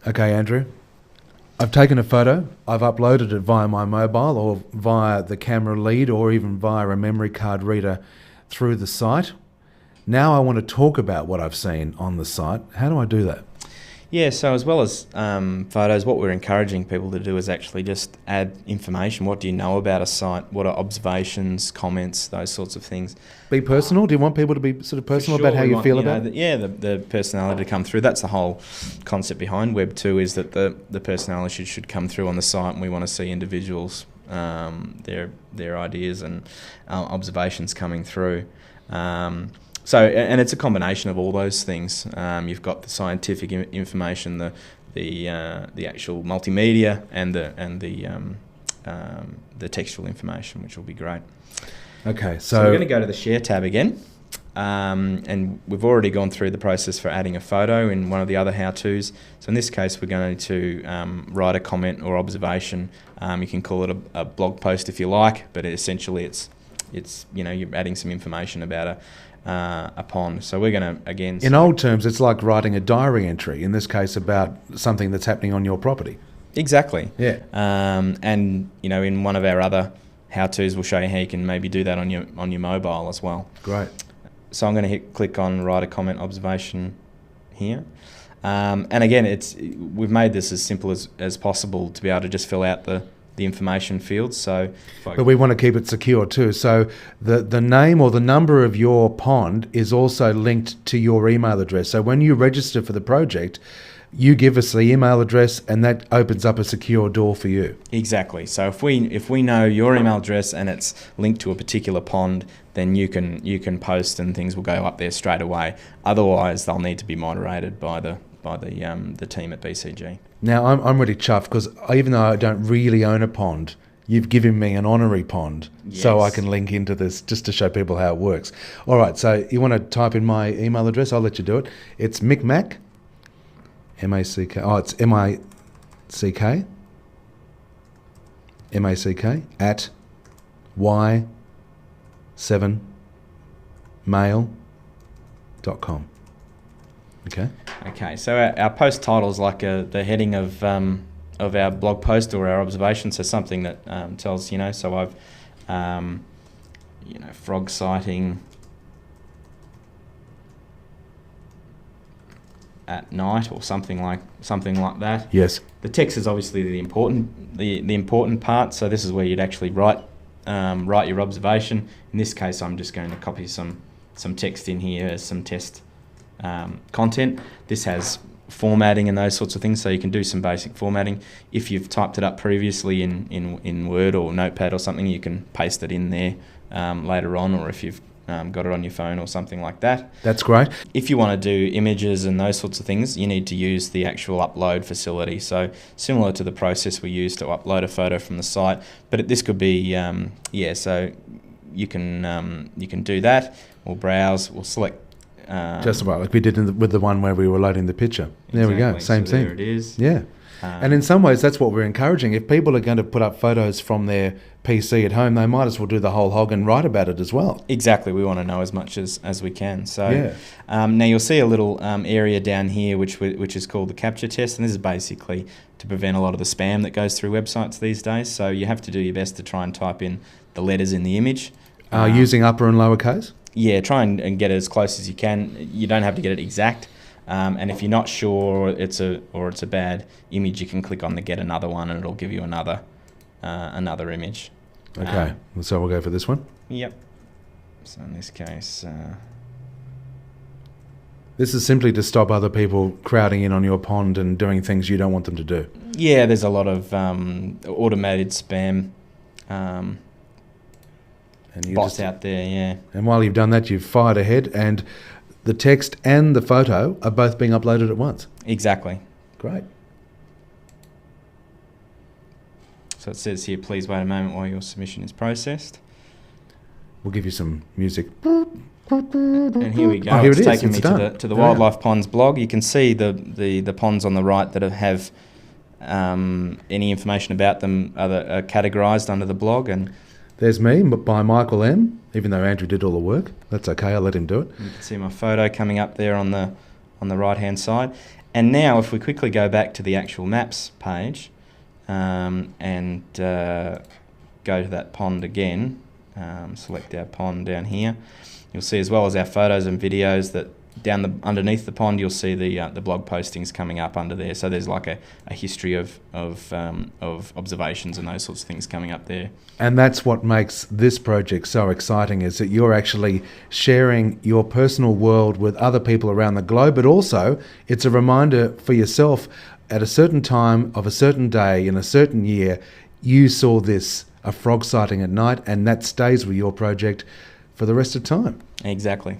Okay, Andrew. I've taken a photo. I've uploaded it via my mobile or via the camera lead or even via a memory card reader through the site. Now I want to talk about what I've seen on the site. How do I do that? Yeah, so as well as photos, what we're encouraging people to do is actually just add information. What do you know about a site? What are observations, comments, those sorts of things? Be personal? Do you want people to be sort of personal about how you feel about it? The personality to come through. That's the whole concept behind Web 2, is that the personality should come through on the site, and we want to see individuals, their ideas and observations coming through. So, and it's a combination of all those things. You've got the scientific information, the actual multimedia, and the textual information, which will be great. Okay, so we're going to go to the Share tab again, and we've already gone through the process for adding a photo in one of the other how-tos. So in this case, we're going to write a comment or observation. You can call it a blog post if you like, but essentially it's you're adding some information about a pond. So we're going to, again... In old terms, it's like writing a diary entry, in this case about something that's happening on your property. Exactly. Yeah. And, in one of our other how-tos, we'll show you how you can maybe do that on your mobile as well. Great. So I'm going to click on write a comment observation here. And again, we've made this as simple as possible to be able to just fill out the information fields. So, but we want to keep it secure too. So the name or the number of your pond is also linked to your email address. So when you register for the project, you give us the email address, and that opens up a secure door for you. Exactly. So if we know your email address and it's linked to a particular pond, then you can post and things will go up there straight away. Otherwise, they'll need to be moderated by the team at BCG. Now, I'm really chuffed because even though I don't really own a pond, you've given me an honorary pond, yes, so I can link into this just to show people how it works. All right, so you want to type in my email address? I'll let you do it. It's Micmac, M-A-C-K, it's M-I-C-K, M-A-C-K, at y7mail.com. Okay, so our post title is like the heading of our blog post or our observation, so something that tells, so I've, frog sighting at night or something like that. Yes. The text is obviously the important part, so this is where you'd actually write your observation. In this case, I'm just going to copy some text in here as some test content. This has formatting and those sorts of things, so you can do some basic formatting. If you've typed it up previously in Word or Notepad or something, you can paste it in there later on, or if you've got it on your phone or something like that. That's great. If you want to do images and those sorts of things, you need to use the actual upload facility. So similar to the process we use to upload a photo from the site, but this could be so you can do that. We'll browse. We'll select. Just about like we did with the one where we were loading the picture. There we go, same thing. There it is. Yeah. And in some ways, that's what we're encouraging. If people are going to put up photos from their PC at home, they might as well do the whole hog and write about it as well. Exactly. We want to know as much as we can. So now you'll see a little area down here which is called the capture test, and this is basically to prevent a lot of the spam that goes through websites these days. So you have to do your best to try and type in the letters in the image. Using upper and lower case? Yeah, try and get it as close as you can. You don't have to get it exact. And if you're not sure it's a bad image, you can click on the get another one and it'll give you another image. Okay, so we'll go for this one? Yep. So in this case... this is simply to stop other people crowding in on your pond and doing things you don't want them to do. Yeah, there's a lot of automated spam and bots out there, yeah. And while you've done that, you've fired ahead, and the text and the photo are both being uploaded at once. Exactly. Great. So it says here, please wait a moment while your submission is processed. We'll give you some music. And here we go. Oh, here it's it is. taken It's me done. to the Wildlife Ponds blog. You can see the ponds on the right that have any information about them are categorised under the blog. And there's me by Michael M. Even though Andrew did all the work, that's okay. I'll let him do it. You can see my photo coming up there on the right hand side. And now if we quickly go back to the actual maps page and go to that pond again, select our pond down here, you'll see, as well as our photos and videos, that underneath the pond you'll see the blog postings coming up under there. So there's like a history of observations and those sorts of things coming up there. And that's what makes this project so exciting, is that you're actually sharing your personal world with other people around the globe, but also it's a reminder for yourself at a certain time of a certain day in a certain year, you saw a frog sighting at night, and that stays with your project for the rest of time. Exactly.